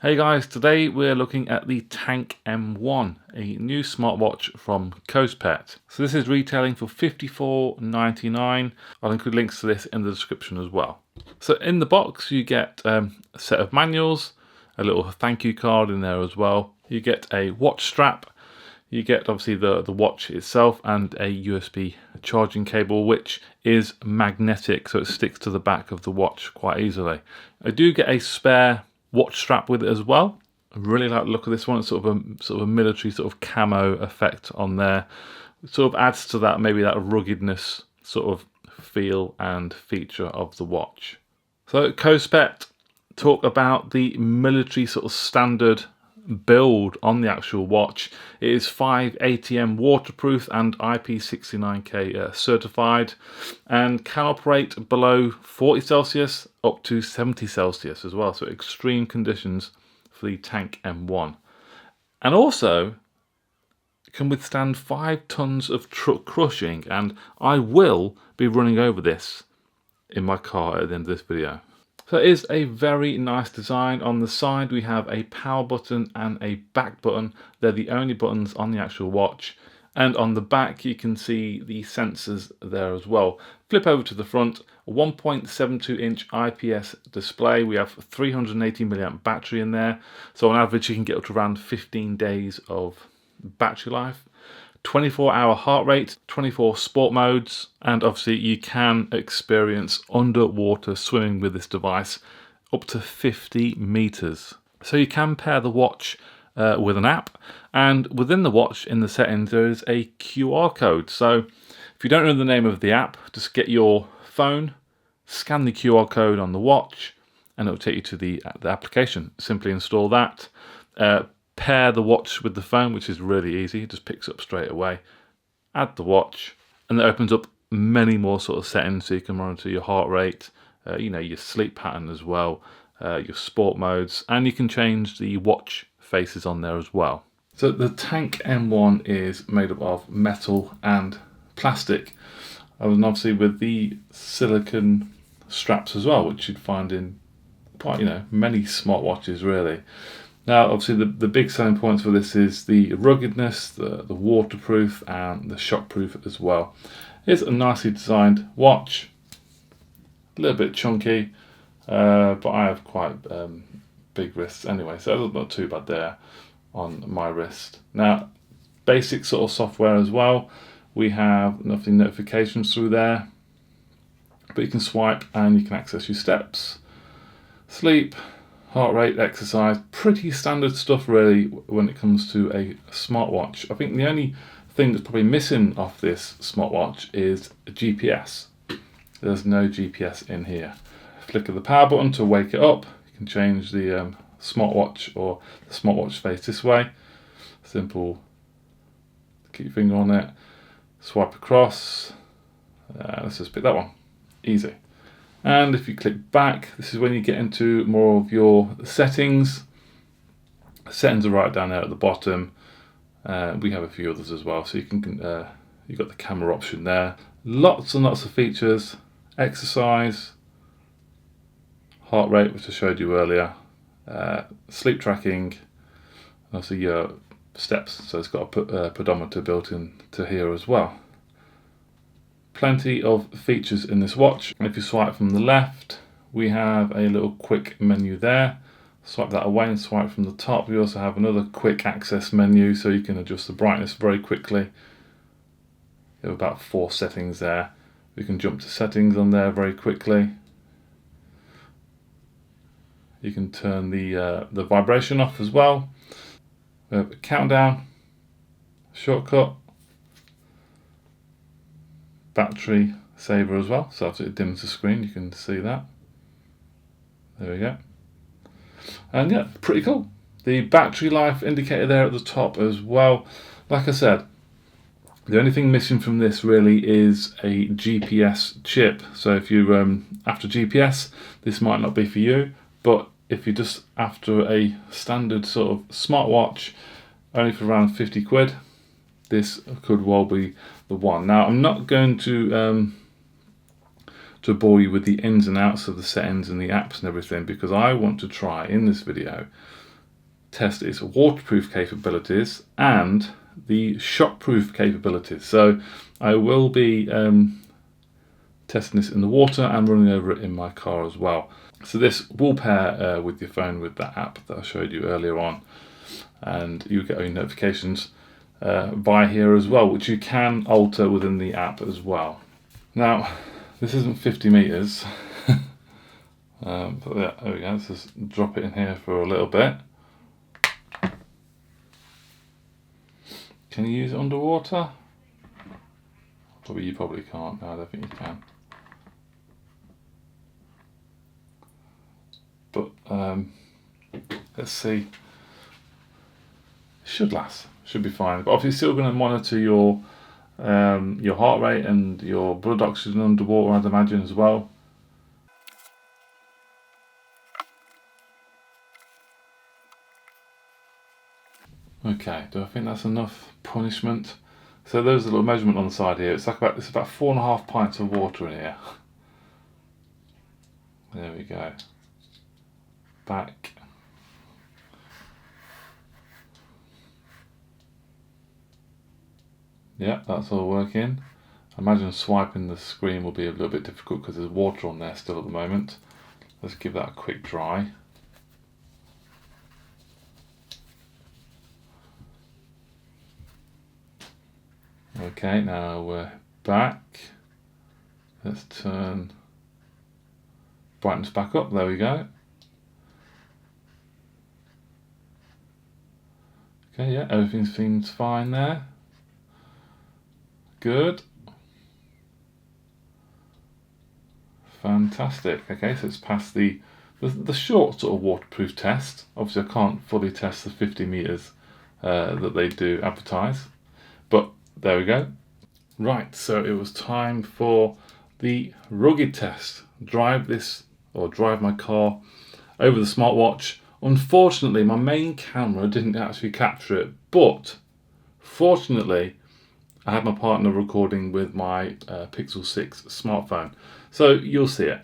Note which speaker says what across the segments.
Speaker 1: Hey guys, today we're looking at the Tank M1, a new smartwatch from Kospet. So this is retailing for $54.99. I'll include links to this in the description as well. So in the box you get a set of manuals, a little thank you card in there as well. You get a watch strap, you get obviously the watch itself and a USB charging cable which is magnetic, so it sticks to the back of the watch quite easily. I do get a spare watch strap with it as well. I really like the look of this one. It's sort of a military sort of camo effect on there. It sort of adds to that, maybe that ruggedness sort of feel and feature of the watch. So Kospet talk about the military sort of standard build on the actual watch. It is 5 ATM waterproof and IP69K certified, and can operate below 40 Celsius up to 70 Celsius as well, so extreme conditions for the Tank M1. And also can withstand 5 tons of truck crushing, and I will be running over this in my car at the end of this video. So it is a very nice design. On the side we have a power button and a back button. They're the only buttons on the actual watch. And on the back you can see the sensors there as well. Flip over to the front, a 1.72 inch IPS display. We have 380 milliamp battery in there. So on average you can get up to around 15 days of battery life. 24-hour heart rate, 24 sport modes, and obviously you can experience underwater swimming with this device up to 50 meters. So you can pair the watch with an app, and within the watch in the settings there is a QR code. So if you don't know the name of the app, just get your phone, scan the QR code on the watch, and it will take you to the application. Simply install that. Pair the watch with the phone, which is really easy. It just picks up straight away. Add the watch, and that opens up many more sort of settings, so you can monitor your heart rate, your sleep pattern as well, your sport modes, and you can change the watch faces on there as well. So the Tank M1 is made up of metal and plastic, and obviously with the silicone straps as well, which you'd find in quite many smartwatches really. Now, obviously, the big selling points for this is the ruggedness, the waterproof, and the shockproof as well. It's a nicely designed watch, a little bit chunky, but I have quite big wrists anyway, so it's not too bad there on my wrist. Now, basic sort of software as well. We have nothing notifications through there, but you can swipe and you can access your steps, sleep, heart rate, exercise. Pretty standard stuff really when it comes to a smartwatch. I think the only thing that's probably missing off this smartwatch is a GPS. There's no GPS in here. Flick of the power button to wake it up. You can change the smartwatch or the smartwatch face this way. Simple. Keep your finger on it. Swipe across. Let's just pick that one. Easy. And if you click back, this is when you get into more of your settings. Settings are right down there at the bottom. We have a few others as well, so you can you've got the camera option there. Lots and lots of features. Exercise, heart rate, which I showed you earlier, sleep tracking, and also your steps. So it's got a pedometer built in to here as well. Plenty of features in this watch. If you swipe from the left, we have a little quick menu there. Swipe that away and swipe from the top. We also have another quick access menu, so you can adjust the brightness very quickly. You have about 4 settings there. We can jump to settings on there very quickly. You can turn the vibration off as well. We have a countdown, shortcut, battery saver as well, so after it dims the screen you can see that. There we go. And yeah, pretty cool. The battery life indicator there at the top as well. Like I said, the only thing missing from this really is a GPS chip. So if you're after GPS, this might not be for you, but if you're just after a standard sort of smartwatch, only for around 50 quid, this could well be the one. Now, I'm not going to bore you with the ins and outs of the settings and the apps and everything, because I want to try in this video test its waterproof capabilities and the shockproof capabilities. So I will be testing this in the water and running over it in my car as well. So this will pair with your phone with that app that I showed you earlier on, and you get your notifications via here as well, which you can alter within the app as well. Now, this isn't 50 meters, but yeah, there we go. Let's just drop it in here for a little bit. Can you use it underwater? You probably can't. No, I don't think you can. But let's see. It should last. Should be fine. But obviously, still going to monitor your heart rate and your blood oxygen underwater, I'd imagine, as well. Okay, do I think that's enough punishment? So there's a little measurement on the side here. It's about 4.5 pints of water in here. There we go. Back. Yeah, that's all working. I imagine swiping the screen will be a little bit difficult because there's water on there still at the moment. Let's give that a quick dry. Okay, now we're back. Let's turn brightness back up. There we go. Okay, yeah, everything seems fine there. Good. Fantastic. Okay, so it's passed the short sort of waterproof test. Obviously, I can't fully test the 50 meters that they do advertise, but there we go. Right, so it was time for the rugged test. Drive my car over the smartwatch. Unfortunately, my main camera didn't actually capture it, but fortunately, I had my partner recording with my Pixel 6 smartphone. So you'll see it.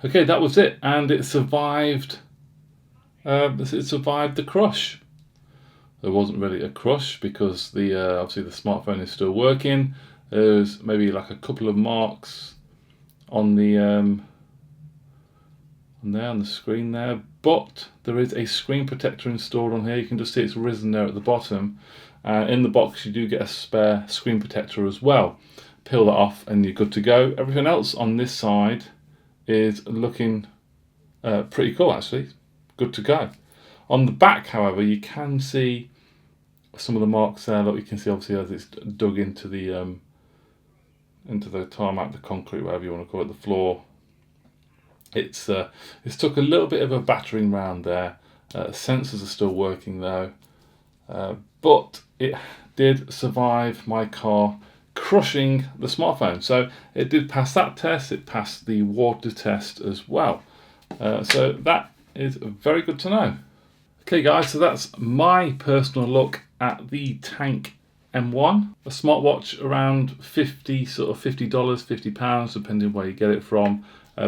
Speaker 1: Okay, that was it, and it survived. It survived the crush. There wasn't really a crush because obviously the smartphone is still working. There's maybe like a couple of marks on the on the screen there, but there is a screen protector installed on here. You can just see it's risen there at the bottom. In the box, you do get a spare screen protector as well. Peel that off, and you're good to go. Everything else on this side is looking pretty cool, actually. Good to go. On the back, however, you can see some of the marks there. Look, you can see obviously as it's dug into the tarmac, the concrete, whatever you want to call it, the floor. It's took a little bit of a battering round there. Sensors are still working though, but it did survive my car crushing the smartphone. So it did pass that test. It passed the water test as well. So that is very good to know. Okay guys, so that's my personal look at the Tank M1, a smartwatch around $50, £50, depending where you get it from,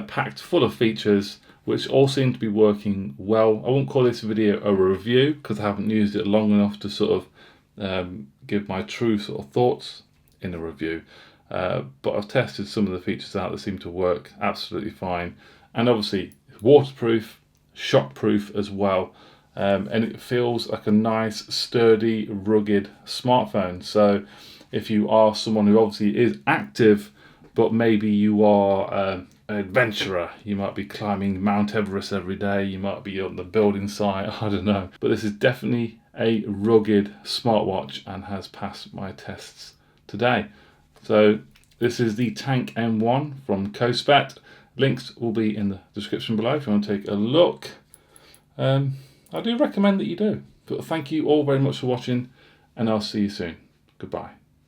Speaker 1: packed full of features which all seem to be working well. I won't call this video a review because I haven't used it long enough to sort of give my true sort of thoughts in a review, but I've tested some of the features out that seem to work absolutely fine, and obviously waterproof, shockproof as well. And it feels like a nice, sturdy, rugged smartphone. So if you are someone who obviously is active, but maybe you are an adventurer. You might be climbing Mount Everest every day, you might be on the building site, I don't know. But this is definitely a rugged smartwatch and has passed my tests today. So this is the Tank M1 from Kospet. Links will be in the description below if you want to take a look. I do recommend that you do. But thank you all very much for watching, and I'll see you soon. Goodbye.